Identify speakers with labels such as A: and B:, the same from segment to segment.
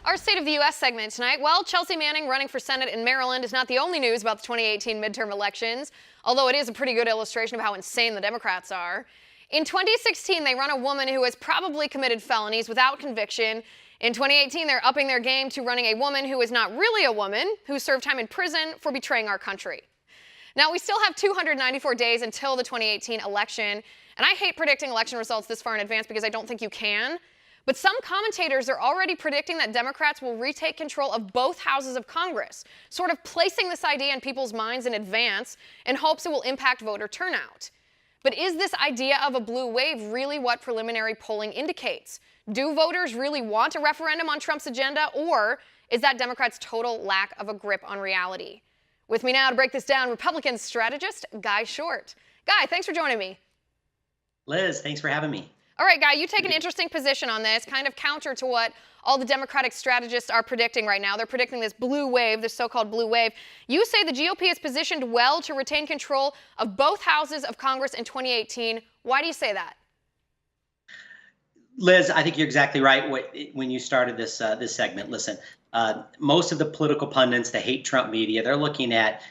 A: Our State of the U.S. segment tonight. Well, Chelsea Manning running for Senate in Maryland is not the only news about the 2018 midterm elections, although it is a pretty good illustration of how insane the Democrats are. In 2016, they run a woman who has probably committed felonies without conviction. In 2018, they're upping their game to running a woman who is not really a woman, who served time in prison for betraying our country. Now, we still have 294 days until the 2018 election, and I hate predicting election results this far in advance because I don't think you can. But some commentators are already predicting that Democrats will retake control of both houses of Congress, sort of placing this idea in people's minds in advance in hopes it will impact voter turnout. But is this idea of a blue wave really what preliminary polling indicates? Do voters really want a referendum on Trump's agenda, or is that Democrats' total lack of a grip on reality? With me now to break this down, Republican strategist Guy Short. Guy, thanks for joining me.
B: Liz, thanks for having me.
A: All right, Guy, you take an interesting position on this, kind of counter to what all the Democratic strategists are predicting right now. They're predicting this blue wave, this so-called blue wave. You say the GOP is positioned well to retain control of both houses of Congress in 2018. Why do you say that?
B: Liz, I think you're exactly right when you started this segment. Listen, most of the political pundits, the hate Trump media, they're looking at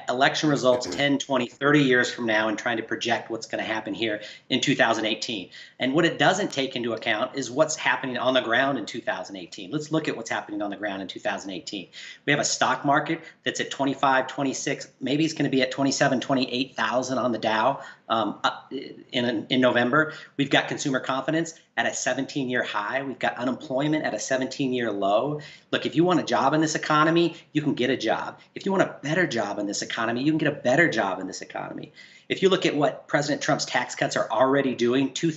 B: election results 10, 20, 30 years from now and trying to project what's going to happen here in 2018. And what it doesn't take into account is what's happening on the ground in 2018. Let's look at what's happening on the ground in 2018. We have a stock market that's at 25, 26, maybe it's going to be at 27, 28,000 on the Dow in November. We've got consumer confidence at a 17-year high. We've got unemployment at a 17-year low. Look, if you want a job in this economy, you can get a job. If you want a better job in this economy, you can get a better job in this economy. If you look at what President Trump's tax cuts are already doing, 2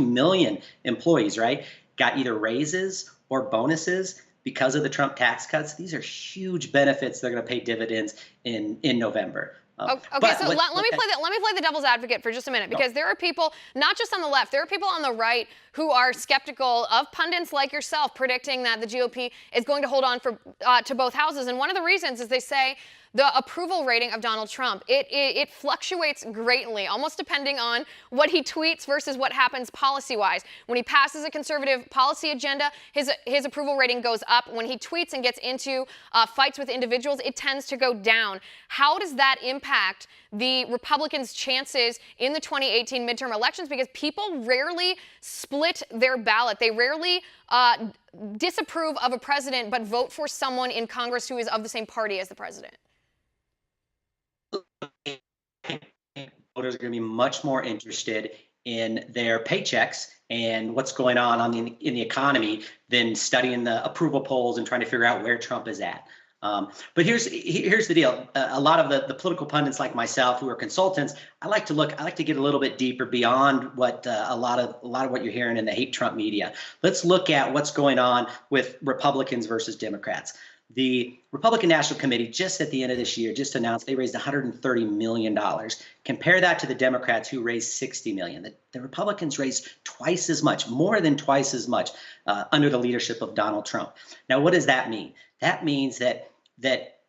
B: million employees, right, got either raises or bonuses because of the Trump tax cuts. These are huge benefits. They're going to pay dividends in November.
A: Okay, so let me play the devil's advocate for just a minute, because there are people, not just on the left, there are people on the right who are skeptical of pundits like yourself predicting that the GOP is going to hold on to both houses. And one of the reasons is they say the approval rating of Donald Trump, it fluctuates greatly, almost depending on what he tweets versus what happens policy-wise. When he passes a conservative policy agenda, his approval rating goes up. When he tweets and gets into fights with individuals, it tends to go down. How does that impact the Republicans' chances in the 2018 midterm elections? Because people rarely split their ballot. They rarely disapprove of a president but vote for someone in Congress who is of the same party as the president.
B: Voters are going to be much more interested in their paychecks and what's going on in the economy than studying the approval polls and trying to figure out where Trump is at. But here's the deal. A lot of the political pundits like myself, who are consultants, I like to get a little bit deeper beyond what a lot of what you're hearing in the hate Trump media. Let's look at what's going on with Republicans versus Democrats. The Republican National Committee just at the end of this year just announced they raised $130 million. Compare that to the Democrats, who raised $60 million. The Republicans raised twice as much, more than twice as much, under the leadership of Donald Trump. Now, what does that mean? That means that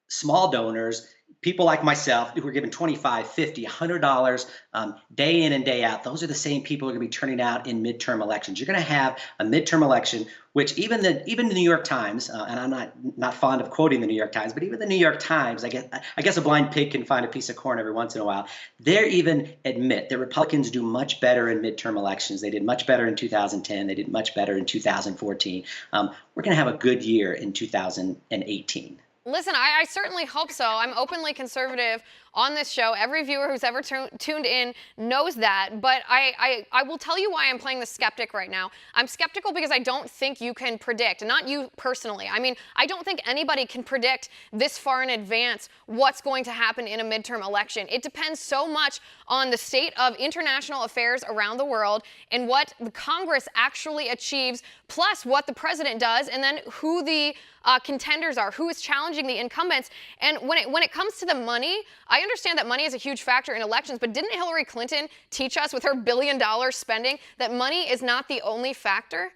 B: small donors, people like myself who are given $25, $50, $100 day in and day out, those are the same people who are going to be turning out in midterm elections. You're going to have a midterm election, which even the New York Times, and I'm not fond of quoting the New York Times, but even the New York Times, I guess a blind pig can find a piece of corn every once in a while. They even admit that Republicans do much better in midterm elections. They did much better in 2010. They did much better in 2014. We're going to have a good year in 2018.
A: Listen, I certainly hope so. I'm openly conservative on this show. Every viewer who's ever tuned in knows that. But I will tell you why I'm playing the skeptic right now. I'm skeptical because I don't think you can predict, and not you personally. I mean, I don't think anybody can predict this far in advance what's going to happen in a midterm election. It depends so much on the state of international affairs around the world and what the Congress actually achieves, plus what the president does, and then who the contenders are, who is challenging the incumbents. And when it comes to the money, I understand that money is a huge factor in elections, but didn't Hillary Clinton teach us with her billion-dollar spending that money is not the only factor?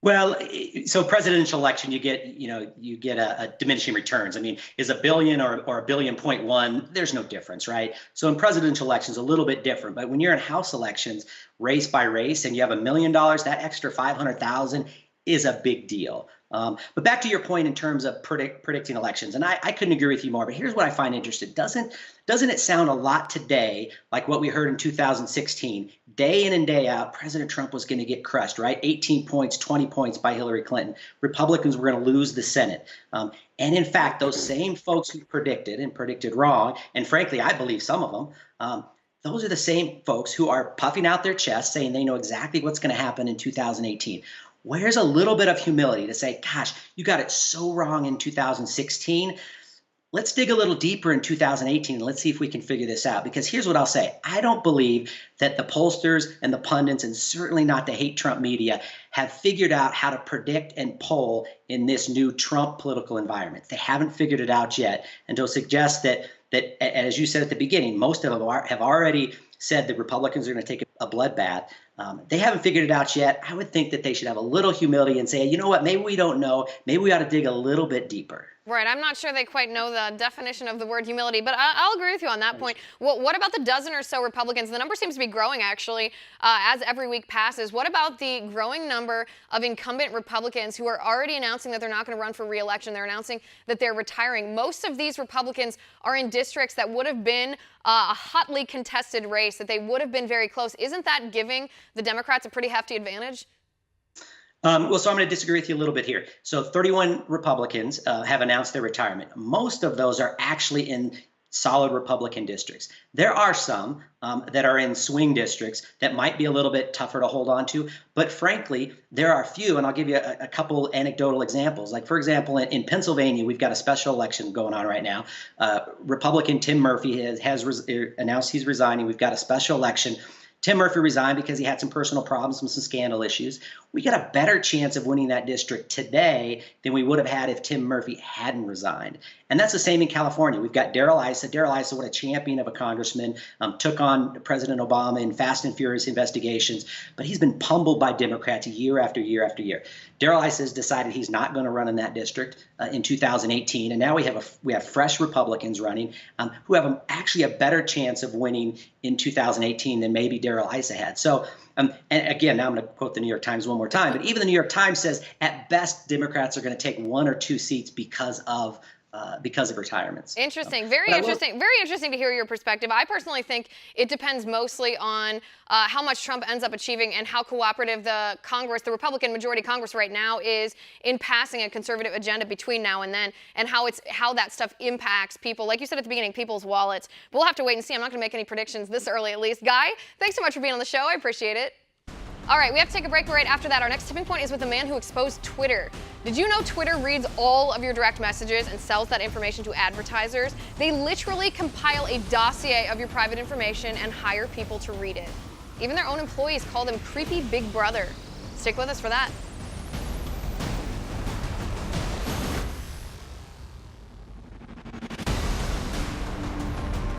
B: Well, so presidential election, you get a diminishing returns. I mean, is a billion or a billion.1, there's no difference, right? So in presidential elections, a little bit different. But when you're in House elections, race by race, and you have $1 million, that extra 500,000, is a big deal. But back to your point in terms of predicting elections, and I couldn't agree with you more, but here's what I find interesting. Doesn't it sound a lot today like what we heard in 2016? Day in and day out, President Trump was going to get crushed, right? 18 points, 20 points by Hillary Clinton. Republicans were going to lose the Senate. And in fact, those same folks who predicted wrong, and frankly, I believe some of them, those are the same folks who are puffing out their chests saying they know exactly what's going to happen in 2018. Where's a little bit of humility to say, gosh, you got it so wrong in 2016. Let's dig a little deeper in 2018 and let's see if we can figure this out. Because here's what I'll say. I don't believe that the pollsters and the pundits, and certainly not the hate Trump media, have figured out how to predict and poll in this new Trump political environment. They haven't figured it out yet. And to suggest that as you said at the beginning, most of them have already said the Republicans are going to take a bloodbath. They haven't figured it out yet. I would think that they should have a little humility and say, you know what, maybe we don't know. Maybe we ought to dig a little bit deeper.
A: Right. I'm not sure they quite know the definition of the word humility, but I'll agree with you on that point. What about the dozen or so Republicans? The number seems to be growing, actually, as every week passes. What about the growing number of incumbent Republicans who are already announcing that they're not going to run for re-election? They're announcing that they're retiring. Most of these Republicans are in districts that would have been a hotly contested race, that they would have been very close. Isn't that giving the Democrats a pretty hefty advantage?
B: Well, so I'm going to disagree with you a little bit here. So 31 Republicans have announced their retirement. Most of those are actually in solid Republican districts. There are some that are in swing districts that might be a little bit tougher to hold on to. But frankly, there are few, and I'll give you a couple anecdotal examples. Like, for example, in Pennsylvania, we've got a special election going on right now. Republican Tim Murphy has announced he's resigning. We've got a special election. Tim Murphy resigned because he had some personal problems and some scandal issues. We got a better chance of winning that district today than we would have had if Tim Murphy hadn't resigned. And that's the same in California. We've got Darrell Issa. Darrell Issa, what a champion of a congressman, took on President Obama in fast and furious investigations, but he's been pummeled by Democrats year after year after year. Darrell Issa has decided he's not going to run in that district in 2018, and now we have fresh Republicans running who have actually a better chance of winning in 2018 than maybe Darrell Issa had. So, and again, now I'm going to quote the New York Times one more time, but even the New York Times says at best Democrats are going to take 1 or 2 seats because of retirements.
A: Interesting. Very interesting. Very interesting to hear your perspective. I personally think it depends mostly on how much Trump ends up achieving and how cooperative the Congress, the Republican majority Congress right now, is in passing a conservative agenda between now and then, and how that stuff impacts people. Like you said at the beginning, people's wallets. But we'll have to wait and see. I'm not going to make any predictions this early, at least. Guy, thanks so much for being on the show. I appreciate it. All right, we have to take a break, but right after that, our next tipping point is with the man who exposed Twitter. Did you know Twitter reads all of your direct messages and sells that information to advertisers? They literally compile a dossier of your private information and hire people to read it. Even their own employees call them creepy big brother. Stick with us for that.